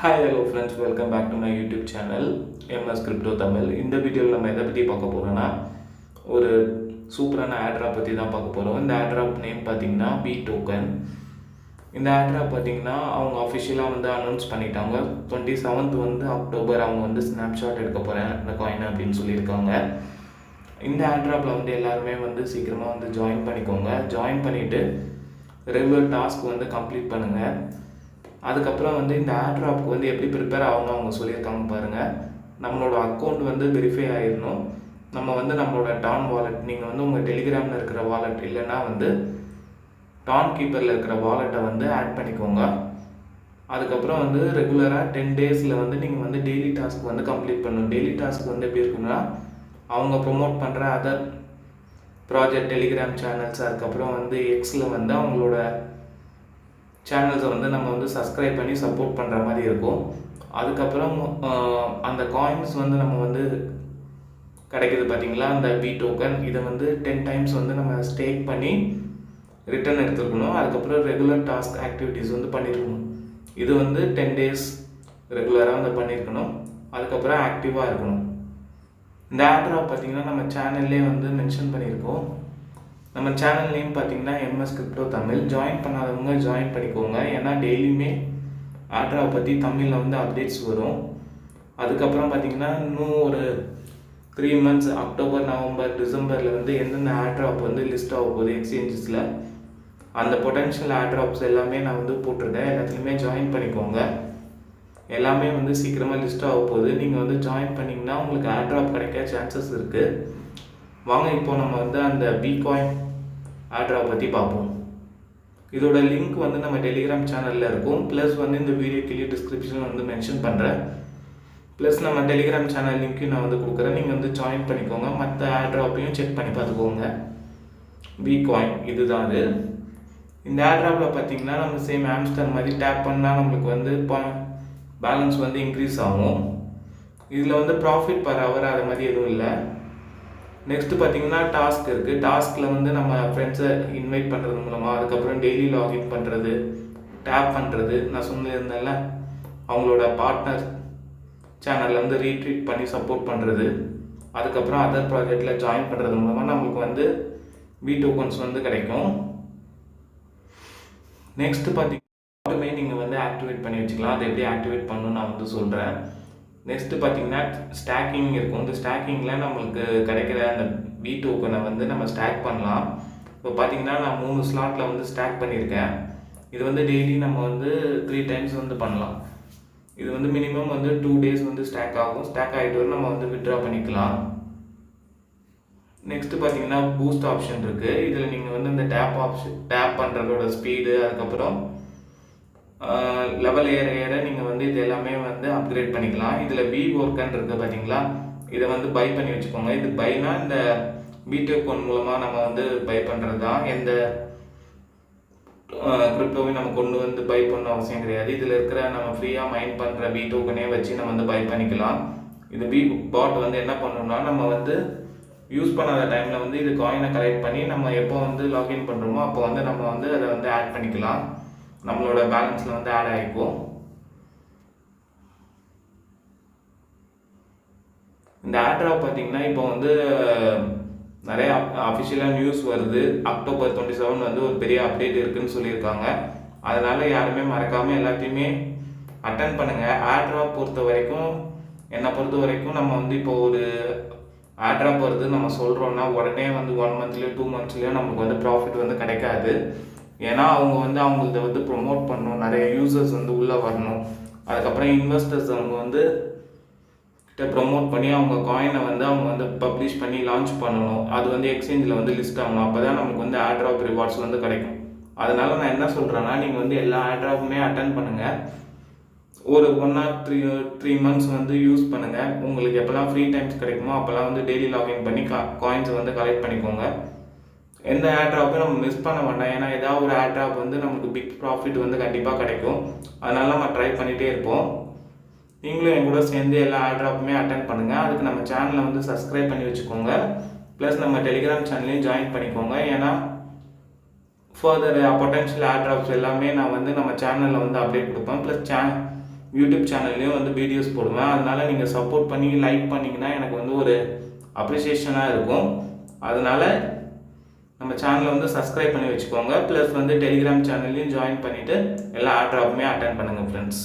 Hi, hello friends, welcome back to my YouTube channel MS Crypto Tamil. இந்த வீடியோவில் நம்ம எதை பற்றி பார்க்க போகிறோன்னா ஒரு சூப்பரான ஆட்ராப் பற்றி தான் பார்க்க போகிறோம். இந்த ஆட்ராப் நேம் பார்த்தீங்கன்னா பி டோக்கன். இந்த ஆட்ராப் பார்த்தீங்கன்னா அவங்க அஃபிஷியலாக வந்து அனௌன்ஸ் பண்ணிட்டாங்க. 27th வந்து அக்டோபர் அவங்க வந்து ஸ்னாப்ஷாட் எடுக்க போகிறேன் இந்த காயின் அப்படின்னு சொல்லியிருக்காங்க. இந்த ஆட்ராப்பில் வந்து எல்லாருமே வந்து சீக்கிரமாக வந்து ஜாயின் பண்ணிக்கோங்க. ஜாயின் பண்ணிவிட்டு ரெகுலர் டாஸ்க் வந்து கம்ப்ளீட் பண்ணுங்கள். அதுக்கப்புறம் வந்து இந்த ஆட்ராப்க்கு வந்து எப்படி ப்ரிப்பேர் ஆகணும் அவங்க சொல்லியிருக்காங்க பாருங்கள். நம்மளோட அக்கௌண்ட் வந்து வெரிஃபை ஆகிடணும். நம்ம வந்து நம்மளோட டான் வாலெட், நீங்கள் வந்து உங்கள் டெலிகிராமில் இருக்கிற வாலெட் இல்லைன்னா வந்து டான் கீப்பரில் இருக்கிற வாலெட்டை வந்து ஆட் பண்ணிக்கோங்க. அதுக்கப்புறம் வந்து ரெகுலராக 10 days வந்து நீங்கள் வந்து டெய்லி டாஸ்க் வந்து கம்ப்ளீட் பண்ணணும். டெய்லி டாஸ்க் வந்து எப்படி இருக்குன்னா அவங்க ப்ரொமோட் பண்ணுற அதர் ப்ராஜெக்ட் டெலிகிராம் சேனல்ஸ், அதுக்கப்புறம் வந்து எக்ஸில் வந்து அவங்களோட சேனல்ஸை வந்து நம்ம வந்து சப்ஸ்கிரைப் பண்ணி சப்போர்ட் பண்ணுற மாதிரி இருக்கும். அதுக்கப்புறம் அந்த காயின்ஸ் வந்து நம்ம வந்து கிடைக்கிது பார்த்தீங்களா, அந்த பி டோக்கன், இதை வந்து 10 times வந்து நம்ம ஸ்டேக் பண்ணி ரிட்டர்ன் எடுத்துருக்கணும். அதுக்கப்புறம் ரெகுலர் டாஸ்க் ஆக்டிவிட்டீஸ் வந்து பண்ணியிருக்கணும். இது வந்து 10 days ரெகுலராக வந்து பண்ணியிருக்கணும். அதுக்கப்புறம் ஆக்டிவாக இருக்கணும். இந்த ஆட்ராப் பார்த்தீங்கன்னா நம்ம சேனல்லே வந்து மென்ஷன் பண்ணியிருக்கோம். நம்ம சேனல் நேம் பார்த்தீங்கன்னா எம்எஸ் கிரிப்டோ தமிழ். ஜாயின் பண்ணாதவங்க ஜாயின் பண்ணிக்கோங்க. ஏன்னா டெய்லியுமே ஆட்ராப் பற்றி தமிழில் வந்து அப்டேட்ஸ் வரும். அதுக்கப்புறம் பார்த்தீங்கன்னா இன்னும் ஒரு 3 months அக்டோபர், நவம்பர், டிசம்பரில் வந்து எந்தெந்த ஆட்ராப் வந்து லிஸ்ட் ஆக போகுது எக்ஸ்சேஞ்சஸில், அந்த பொட்டன்ஷியல் ஆட்ராப்ஸ் எல்லாமே நான் வந்து போட்டிருக்கேன். எல்லாத்துலேயுமே ஜாயின் பண்ணிக்கோங்க. எல்லாமே வந்து சீக்கிரமாக லிஸ்ட் ஆக போகுது. நீங்கள் வந்து ஜாயின் பண்ணிங்கன்னா உங்களுக்கு ஆட்ராப் கிடைக்க சான்சஸ் இருக்குது. வாங்க இப்போ நம்ம வந்து அந்த பிகாயின் ஆட்ராப் பற்றி பார்ப்போம். இதோட லிங்க் வந்து நம்ம டெலிகிராம் சேனலில் இருக்கும். ப்ளஸ் வந்து இந்த வீடியோ கீழே டிஸ்கிரிப்ஷனில் வந்து மென்ஷன் பண்ணுறேன். ப்ளஸ் நம்ம டெலிகிராம் சேனல் லிங்க்கையும் நான் வந்து கொடுக்குறேன். நீங்கள் வந்து ஜாயின் பண்ணிக்கோங்க. மற்ற ஆட்ராப்பையும் செக் பண்ணி பார்த்துக்கோங்க. பிகாயின் இதுதான் அது. இந்த ஆட்ராப்பில் பார்த்தீங்கன்னா நம்ம சேம் ஆம்ஸ்டர் மாதிரி டேப் பண்ணால் நம்மளுக்கு வந்து பேலன்ஸ் வந்து இன்க்ரீஸ் ஆகும். இதில் வந்து ப்ராஃபிட் பர் ஹவர் அது மாதிரி எதுவும் இல்லை. நெக்ஸ்ட்டு பார்த்தீங்கன்னா டாஸ்க் இருக்குது. டாஸ்கில் வந்து நம்ம ஃப்ரெண்ட்ஸை இன்வைட் பண்ணுறது மூலமாக, அதுக்கப்புறம் டெய்லி லாகின் பண்ணுறது, டேப் பண்ணுறது, நான் சொல்லியிருந்தேன்ல அவங்களோட பார்ட்னர் சேனலில் வந்து ரீட்வீட் பண்ணி சப்போர்ட் பண்ணுறது, அதுக்கப்புறம் அதர் ப்ராஜெக்டில் ஜாயின் பண்ணுறது மூலமாக நம்மளுக்கு வந்து பி டோக்கன்ஸ் வந்து கிடைக்கும். நெக்ஸ்ட்டு பார்த்தீங்கன்னா நீங்கள் வந்து ஆக்டிவேட் பண்ணி வச்சுக்கலாம். அதை எப்படி ஆக்டிவேட் பண்ணணும்னு நான் வந்து சொல்கிறேன். நெக்ஸ்ட்டு பார்த்தீங்கன்னா ஸ்டாக்கிங் இருக்கும். இந்த ஸ்டாக்கிங்கில் நம்மளுக்கு கிடைக்கிற அந்த பி டோக்கனை வந்து நம்ம ஸ்டாக் பண்ணலாம். இப்போ பார்த்தீங்கன்னா நான் 3 ஸ்லாட்டில் வந்து ஸ்டாக் பண்ணியிருக்கேன். இது வந்து டெய்லி நம்ம வந்து 3 times வந்து பண்ணலாம். இது வந்து மினிமம் வந்து 2 days வந்து ஸ்டாக் ஆகும். ஸ்டாக் ஆகிட்டு வரை நம்ம வந்து வித்ட்ரா பண்ணிக்கலாம். நெக்ஸ்ட்டு பார்த்தீங்கன்னா பூஸ்ட் ஆப்ஷன் இருக்குது. இதில் நீங்கள் வந்து இந்த டேப் பண்ணுறதோட ஸ்பீடு, அதுக்கப்புறம் லெவல் ஏற நீங்கள் வந்து இது எல்லாமே வந்து அப்கிரேட் பண்ணிக்கலாம். இதில் பி ஒர்க்கன் இருக்குது பார்த்தீங்களா, இதை வந்து பை பண்ணி வச்சுக்கோங்க. இது பைனா இந்த பி டோக்கன் மூலமாக நம்ம வந்து பை பண்ணுறது தான். எந்த கிரிப்டோவையும் நம்ம கொண்டு வந்து பை பண்ண அவசியம் கிடையாது. இதில் இருக்கிற நம்ம ஃப்ரீயாக மைண்ட் பண்ணுற பி டோக்கனே வச்சு நம்ம வந்து பை பண்ணிக்கலாம். இது பி பாட் வந்து என்ன பண்ணணும்னா நம்ம வந்து யூஸ் பண்ணாத டைமில் வந்து இது காயினை கலெக்ட் பண்ணி நம்ம எப்போ வந்து லாகின் பண்ணுறோமோ அப்போ வந்து நம்ம வந்து அதை வந்து ஆட் பண்ணிக்கலாம். நம்மளோட பேலன்ஸில் வந்து ஆட் ஆகிக்கும். இந்த ஆட்ராப் பார்த்தீங்கன்னா இப்போ வந்து நிறைய அஃபிஷியலாக நியூஸ் வருது. அக்டோபர் 27 வந்து ஒரு பெரிய அப்டேட் இருக்குதுன்னு சொல்லியிருக்காங்க. அதனால் யாருமே மறக்காமல் எல்லாத்தையுமே அட்டன் பண்ணுங்கள். ஆட்ராப் என்னை பொறுத்த வரைக்கும் நம்ம வந்து இப்போ ஒரு ஆட்ராப் வருது நம்ம சொல்கிறோன்னா உடனே வந்து 1 monthலேயோ 2 monthsலேயோ நமக்கு வந்து ப்ராஃபிட் வந்து கிடைக்காது. ஏன்னா அவங்க வந்து அவங்கள்ட்ட வந்து ப்ரொமோட் பண்ணணும், நிறைய யூசர்ஸ் வந்து உள்ளே வரணும், அதுக்கப்புறம் இன்வெஸ்டர்ஸ் அவங்க வந்து ப்ரொமோட் பண்ணி அவங்க காயினை வந்து அவங்க வந்து பப்ளிஷ் பண்ணி லான்ச் பண்ணணும். அது வந்து எக்ஸ்சேஞ்சில் வந்து லிஸ்ட் ஆகணும். அப்போ தான் நமக்கு வந்து ஆட்ராப் ரிவார்ட்ஸ் வந்து கிடைக்கும். அதனால் நான் என்ன சொல்கிறேன்னா நீங்கள் வந்து எல்லா ஆட்ராப்புமே அட்டன் பண்ணுங்கள். ஒரு 1 or 3 months வந்து யூஸ் பண்ணுங்கள். உங்களுக்கு எப்போல்லாம் ஃப்ரீ டைம்ஸ் கிடைக்குமோ அப்போல்லாம் வந்து டெய்லி லாகின் பண்ணி காயின்ஸை வந்து கலெக்ட் பண்ணிக்கோங்க. எந்த ஆட்ராப்பையும் நம்ம மிஸ் பண்ண வேண்டாம். ஏன்னா ஏதாவது ஒரு ஆட்ராப் வந்து நமக்கு பிக் ப்ராஃபிட் வந்து கண்டிப்பாக கிடைக்கும். அதனால நம்ம ட்ரை பண்ணிகிட்டே இருப்போம். நீங்களும் என் கூட சேர்ந்து எல்லா ஆட்ராப்புமே அட்டன் பண்ணுங்கள். அதுக்கு நம்ம சேனலை வந்து சப்ஸ்கிரைப் பண்ணி வச்சுக்கோங்க. ப்ளஸ் நம்ம டெலிகிராம் சேனலையும் ஜாயின் பண்ணிக்கோங்க. ஏன்னா ஃபர்தர் பொட்டன்ஷியல் ஆட்ராப்ஸ் எல்லாமே நான் வந்து நம்ம சேனலில் வந்து அப்டேட் கொடுப்பேன். ப்ளஸ் யூடியூப் சேனல்லையும் வந்து வீடியோஸ் போடுவேன். அதனால் நீங்கள் சப்போர்ட் பண்ணி லைக் பண்ணிங்கன்னா எனக்கு வந்து ஒரு அப்ரிசியேஷனாக இருக்கும். அதனால் நம்ம சேனலை வந்து சப்ஸ்கிரைப் பண்ணி வச்சுக்கோங்க. ப்ளஸ் வந்து டெலிகிராம் சேனல்லையும் ஜாயின் பண்ணிவிட்டு எல்லா ஆட் ட்ராப்புமே அட்டென்ட் பண்ணுங்கள் ஃப்ரெண்ட்ஸ்.